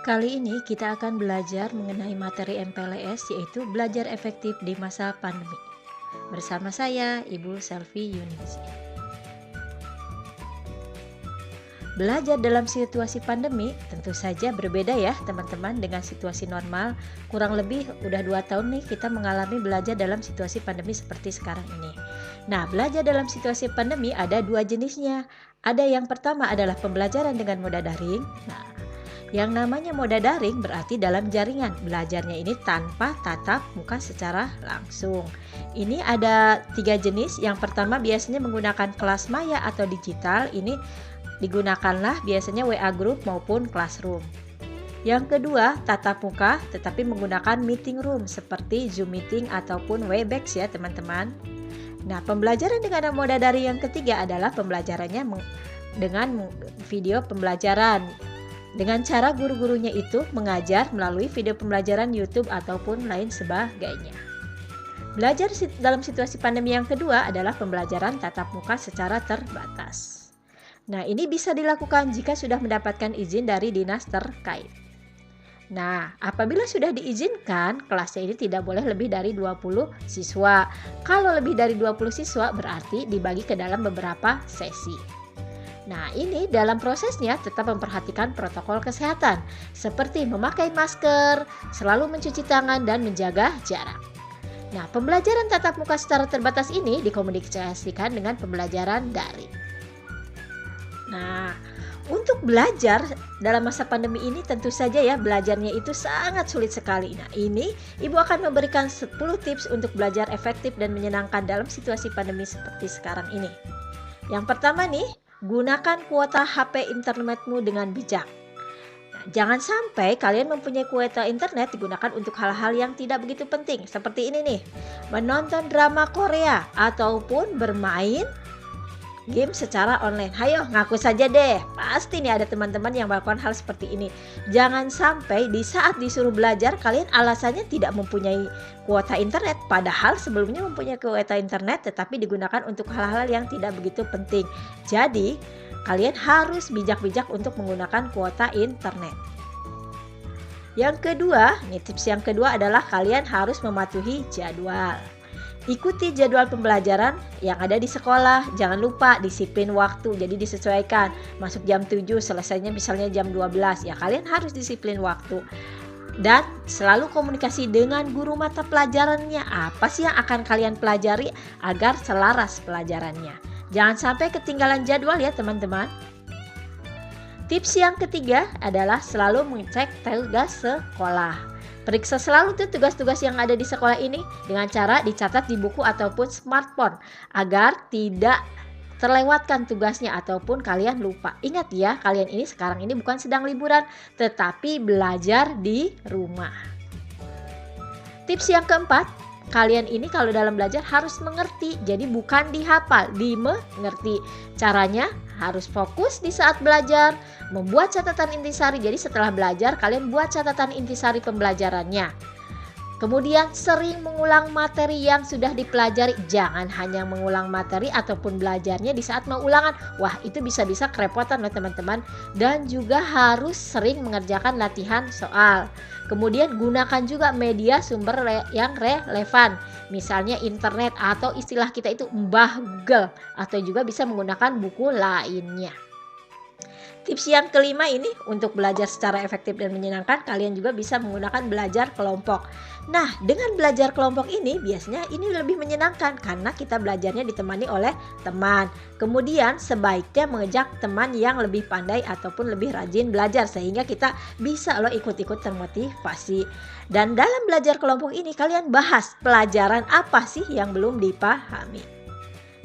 Kali ini kita akan belajar mengenai materi MPLS yaitu belajar efektif di masa pandemi. Bersama saya, Ibu Selvi Yunisi. Belajar dalam situasi pandemi tentu saja berbeda ya teman-teman dengan situasi normal. Kurang lebih udah 2 tahun nih kita mengalami belajar dalam situasi pandemi seperti sekarang ini. Nah, belajar dalam situasi pandemi ada 2 jenisnya. Ada yang pertama adalah pembelajaran dengan moda daring. Nah, yang namanya moda daring berarti dalam jaringan. Belajarnya ini tanpa tatap muka secara langsung. Ini ada 3 jenis. Yang pertama biasanya menggunakan kelas maya atau digital. Ini digunakanlah biasanya WA Group maupun Classroom. Yang kedua, tatap muka tetapi menggunakan meeting room seperti Zoom meeting ataupun Webex ya teman-teman. Nah, pembelajaran dengan moda daring yang ketiga adalah pembelajarannya dengan video pembelajaran. Dengan cara guru-gurunya itu mengajar melalui video pembelajaran YouTube ataupun lain sebagainya. Belajar dalam situasi pandemi yang kedua adalah pembelajaran tatap muka secara terbatas. Nah, ini bisa dilakukan jika sudah mendapatkan izin dari dinas terkait. Nah, apabila sudah diizinkan, kelasnya ini tidak boleh lebih dari 20 siswa. Kalau lebih dari 20 siswa berarti dibagi ke dalam beberapa sesi. Nah, ini dalam prosesnya tetap memperhatikan protokol kesehatan seperti memakai masker, selalu mencuci tangan dan menjaga jarak. Nah, pembelajaran tatap muka secara terbatas ini dikomunikasikan dengan pembelajaran daring. Nah, untuk belajar dalam masa pandemi ini tentu saja ya belajarnya itu sangat sulit sekali. Nah, ini Ibu akan memberikan 10 tips untuk belajar efektif dan menyenangkan dalam situasi pandemi seperti sekarang ini. Yang pertama nih, gunakan kuota HP internetmu dengan bijak. Nah, jangan sampai kalian mempunyai kuota internet digunakan untuk hal-hal yang tidak begitu penting. Seperti ini nih, menonton drama Korea ataupun bermain game secara online. Hayo ngaku saja deh, pasti nih ada teman-teman yang melakukan hal seperti ini. Jangan sampai di saat disuruh belajar kalian alasannya tidak mempunyai kuota internet, padahal sebelumnya mempunyai kuota internet tetapi digunakan untuk hal-hal yang tidak begitu penting. Jadi kalian harus bijak-bijak untuk menggunakan kuota internet. Yang kedua, tips yang kedua adalah kalian harus mematuhi jadwal. Ikuti jadwal pembelajaran yang ada di sekolah. Jangan lupa disiplin waktu. Jadi disesuaikan. Masuk jam 7, selesainya misalnya jam 12. Ya kalian harus disiplin waktu. Dan selalu komunikasi dengan guru mata pelajarannya. Apa sih yang akan kalian pelajari agar selaras pelajarannya. Jangan sampai ketinggalan jadwal ya teman-teman. Tips yang ketiga adalah selalu mengecek tugas sekolah. Periksa selalu tuh tugas-tugas yang ada di sekolah ini dengan cara dicatat di buku ataupun smartphone agar tidak terlewatkan tugasnya ataupun kalian lupa. Ingat ya, kalian ini sekarang ini bukan sedang liburan tetapi belajar di rumah. Tips yang keempat, kalian ini kalau dalam belajar harus mengerti. Jadi bukan dihafal, dimengerti. Caranya harus fokus di saat belajar, membuat catatan intisari. Jadi setelah belajar kalian buat catatan intisari pembelajarannya. Kemudian sering mengulang materi yang sudah dipelajari. Jangan hanya mengulang materi ataupun belajarnya di saat mau ulangan. Wah, itu bisa-bisa kerepotan loh teman-teman. Dan juga harus sering mengerjakan latihan soal. Kemudian gunakan juga media sumber yang relevan. Misalnya internet atau istilah kita itu Mbah Google. Atau juga bisa menggunakan buku lainnya. Tips yang kelima ini untuk belajar secara efektif dan menyenangkan, kalian juga bisa menggunakan belajar kelompok. Nah, dengan belajar kelompok ini biasanya ini lebih menyenangkan karena kita belajarnya ditemani oleh teman. Kemudian sebaiknya mengajak teman yang lebih pandai ataupun lebih rajin belajar sehingga kita bisa ikut-ikut termotivasi. Dan dalam belajar kelompok ini kalian bahas pelajaran apa sih yang belum dipahami.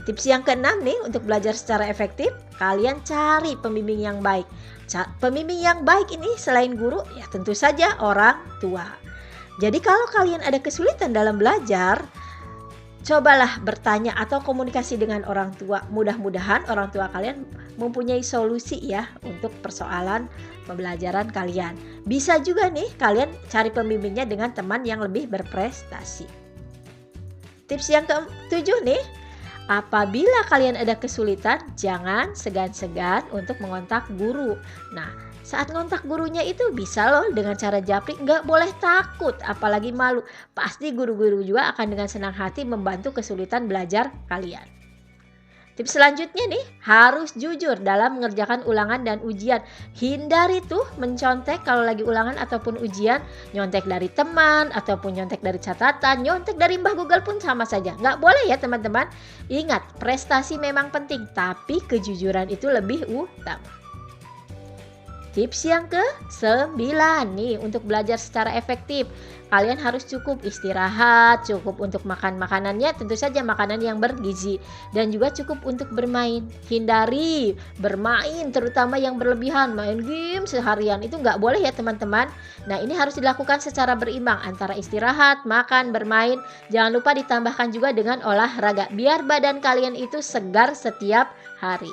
Tips yang keenam nih untuk belajar secara efektif, kalian cari pembimbing yang baik. Pembimbing yang baik ini selain guru, ya tentu saja orang tua. Jadi kalau kalian ada kesulitan dalam belajar, cobalah bertanya atau komunikasi dengan orang tua. Mudah-mudahan orang tua kalian mempunyai solusi ya untuk persoalan pembelajaran kalian. Bisa juga nih kalian cari pembimbingnya dengan teman yang lebih berprestasi. Tips yang ketujuh nih, apabila kalian ada kesulitan, jangan segan-segan untuk mengontak guru. Nah, Saat ngontak gurunya itu bisa loh dengan cara japri, nggak boleh takut, apalagi malu. Pasti guru-guru juga akan dengan senang hati membantu kesulitan belajar kalian. Tips selanjutnya nih, harus jujur dalam mengerjakan ulangan dan ujian. Hindari tuh mencontek kalau lagi ulangan ataupun ujian. Nyontek dari teman ataupun nyontek dari catatan, nyontek dari Mbah Google pun sama saja. Nggak boleh ya teman-teman. Ingat, prestasi memang penting, tapi kejujuran itu lebih utama. Tips yang ke-9 nih untuk belajar secara efektif. Kalian harus cukup istirahat, cukup untuk makan makanannya, tentu saja makanan yang bergizi, dan juga cukup untuk bermain. Hindari bermain, terutama yang berlebihan, main game seharian, itu nggak boleh ya teman-teman. Nah, ini harus dilakukan secara berimbang antara istirahat, makan, bermain. Jangan lupa ditambahkan juga dengan olahraga, biar badan kalian itu segar setiap hari.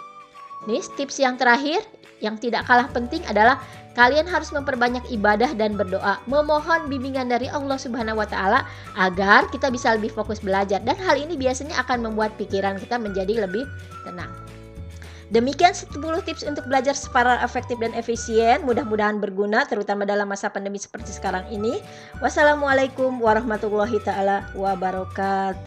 Nih tips yang terakhir, yang tidak kalah penting adalah kalian harus memperbanyak ibadah dan berdoa, memohon bimbingan dari Allah Subhanahu wa taala agar kita bisa lebih fokus belajar, dan hal ini biasanya akan membuat pikiran kita menjadi lebih tenang. Demikian 10 tips untuk belajar secara efektif dan efisien, mudah-mudahan berguna terutama dalam masa pandemi seperti sekarang ini. Wassalamualaikum warahmatullahi taala wabarakatuh.